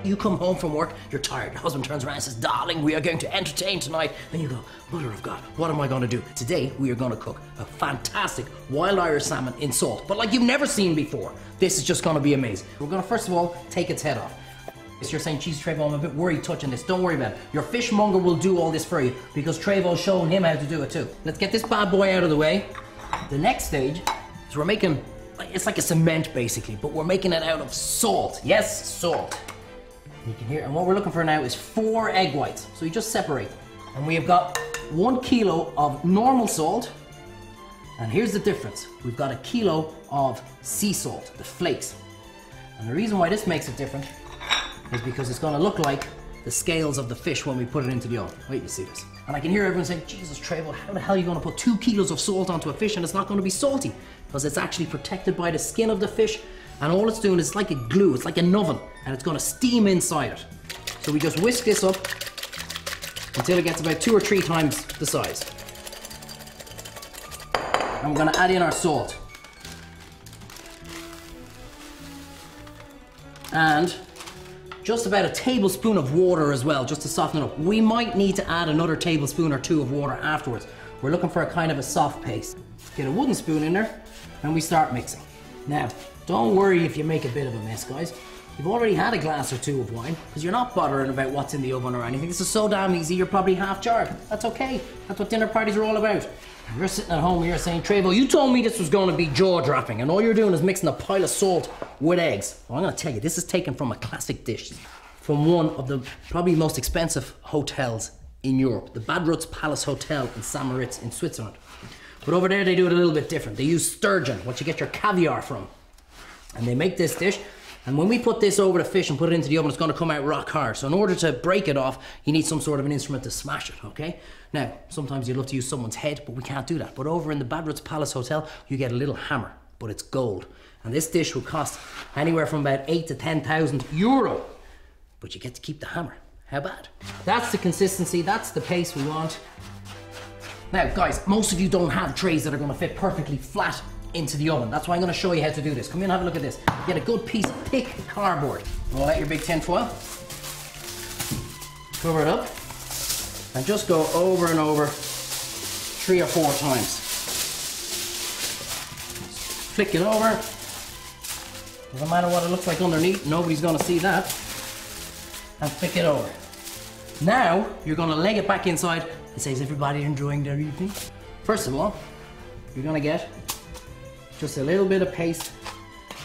you come home from work, you're tired, your husband turns around and says, darling, we are going to entertain tonight. Then you go, mother of God, what am I going to do? Today, we are going to cook a fantastic wild Irish salmon in salt, but like you've never seen before. This is just going to be amazing. We're going to, first of all, take its head off. If you're saying, geez, Treyvaud, I'm a bit worried touching this. Don't worry about it. Your fishmonger will do all this for you because Treyvaud's showing him how to do it too. Let's get this bad boy out of the way. The next stage is we're making, it's like a cement basically, but we're making it out of salt. Yes, salt. You can hear, and what we're looking for now is 4 egg whites. So you just separate them. And we have got 1 kilo of normal salt. And here's the difference. We've got 1 kilo of sea salt, the flakes. And the reason why this makes it different is because it's going to look like the scales of the fish when we put it into the oven. Wait, you see this. And I can hear everyone saying, Jesus, Treyvaud, how the hell are you going to put 2 kilos of salt onto a fish and it's not going to be salty? Because it's actually protected by the skin of the fish, and all it's doing is like a glue, it's like an oven, and it's going to steam inside it. So we just whisk this up until it gets about 2 or 3 times the size. And we're going to add in our salt. And just about a tablespoon of water as well, just to soften it up. We might need to add another tablespoon or 2 of water afterwards. We're looking for a kind of a soft paste. Get a wooden spoon in there, and we start mixing. Now, don't worry if you make a bit of a mess, guys. You've already had a glass or 2 of wine, because you're not bothering about what's in the oven or anything. This is so damn easy, you're probably half jarred. That's okay. That's what dinner parties are all about. You're sitting at home here saying, Treyvaud, you told me this was going to be jaw-dropping, and all you're doing is mixing a pile of salt with eggs. Well, I'm going to tell you, this is taken from a classic dish from one of the probably most expensive hotels in Europe, the Bad Rutz Palace Hotel in St. Moritz in Switzerland. But over there, they do it a little bit different. They use sturgeon, what you get your caviar from. And they make this dish, and when we put this over the fish and put it into the oven, it's going to come out rock hard. So in order to break it off, you need some sort of an instrument to smash it, okay? Now, sometimes you'd love to use someone's head, but we can't do that. But over in the Bad Rutz Palace Hotel, you get a little hammer, but it's gold. And this dish will cost anywhere from about 8 to 10,000 euro. But you get to keep the hammer. How bad? That's the consistency, that's the paste we want. Now, guys, most of you don't have trays that are going to fit perfectly flat into the oven. That's why I'm going to show you how to do this. Come in and have a look at this. Get a good piece of thick cardboard. Roll out your big tin foil. Cover it up. And just go over and over 3 or 4 times. Flick it over. Doesn't matter what it looks like underneath. Nobody's going to see that. And flick it over. Now, you're going to leg it back inside and say, is everybody enjoying their evening? First of all, you're going to get just a little bit of paste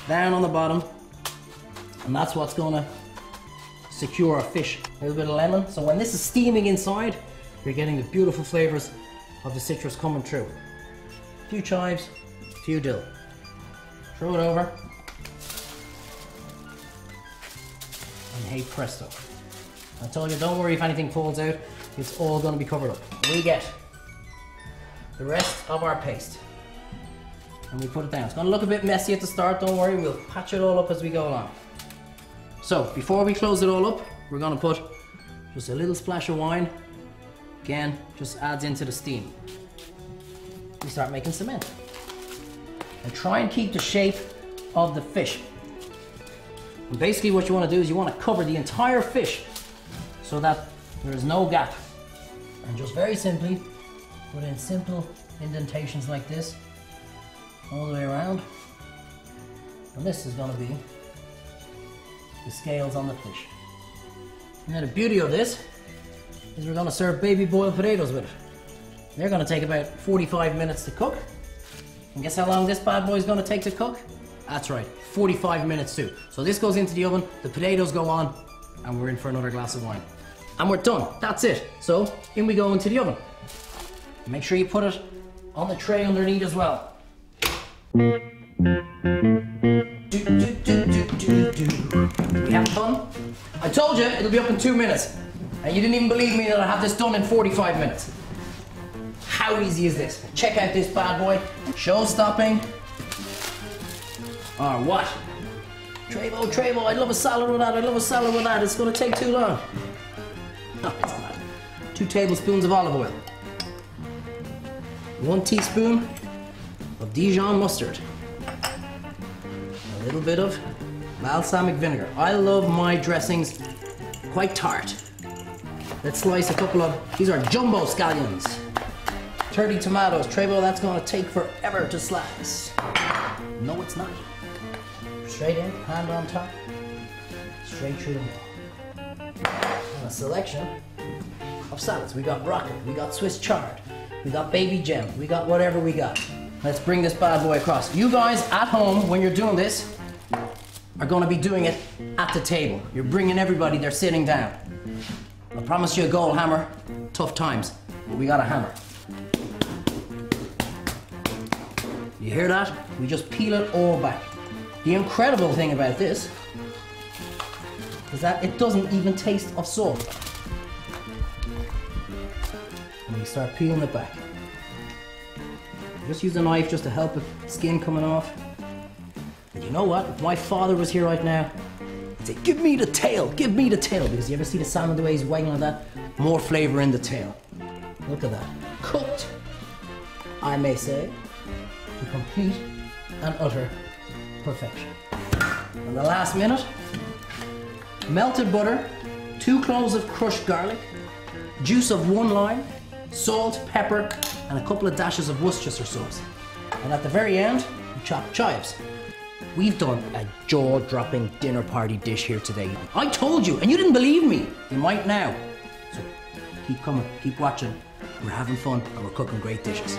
down on the bottom, and that's what's going to secure our fish. A little bit of lemon, so when this is steaming inside, you're getting the beautiful flavors of the citrus coming through. A few chives, a few dill. Throw it over, and hey presto. I told you, don't worry if anything falls out, it's all going to be covered up. We get the rest of our paste, and we put it down. It's going to look a bit messy at the start, don't worry, we'll patch it all up as we go along. So, before we close it all up, we're going to put just a little splash of wine. Again, just adds into the steam. We start making cement. And try and keep the shape of the fish. And basically what you want to do is you want to cover the entire fish so that there is no gap. And just very simply, put in simple indentations like this all the way around. And this is going to be the scales on the fish. Now the beauty of this is we're going to serve baby boiled potatoes with it. They're going to take about 45 minutes to cook. And guess how long this bad boy is going to take to cook? That's right, 45 minutes too. So this goes into the oven, the potatoes go on, and we're in for another glass of wine. And we're done, that's it. So in we go into the oven. Make sure you put it on the tray underneath as well. We have fun? I told you it'll be up in 2 minutes. And you didn't even believe me that I have this done in 45 minutes. How easy is this? Check out this bad boy. Show stopping. Or what? Treyvaud, I'd love a salad with that, I'd love a salad with that. It's gonna take too long. No, it's not. 2 tablespoons of olive oil. 1 teaspoon of Dijon mustard. A little bit of balsamic vinegar. I love my dressings quite tart. Let's slice a couple of, these are jumbo scallions. 30 tomatoes. Treyvaud, that's gonna take forever to slice. No, it's not. Straight in, hand on top, straight through the middle. And a selection of salads. We got broccoli, we got Swiss chard, we got baby gem, we got whatever we got. Let's bring this bad boy across. You guys at home, when you're doing this, are gonna be doing it at the table. You're bringing everybody, they're sitting down. I promise you a goal hammer, tough times, but we got a hammer. You hear that? We just peel it all back. The incredible thing about this is that it doesn't even taste of salt. And we start peeling it back. Just use a knife just to help the skin coming off. And you know what? If my father was here right now, he'd say, give me the tail, give me the tail. Because you ever see the salmon the way he's waggling like that? More flavor in the tail. Look at that. Cooked, I may say, to complete and utter perfection. And the last minute, melted butter, 2 cloves of crushed garlic, juice of 1 lime, salt, pepper, and a couple of dashes of Worcestershire sauce. And at the very end, we chop chives. We've done a jaw-dropping dinner party dish here today. I told you, and you didn't believe me. You might now. So keep coming, keep watching. We're having fun, and we're cooking great dishes.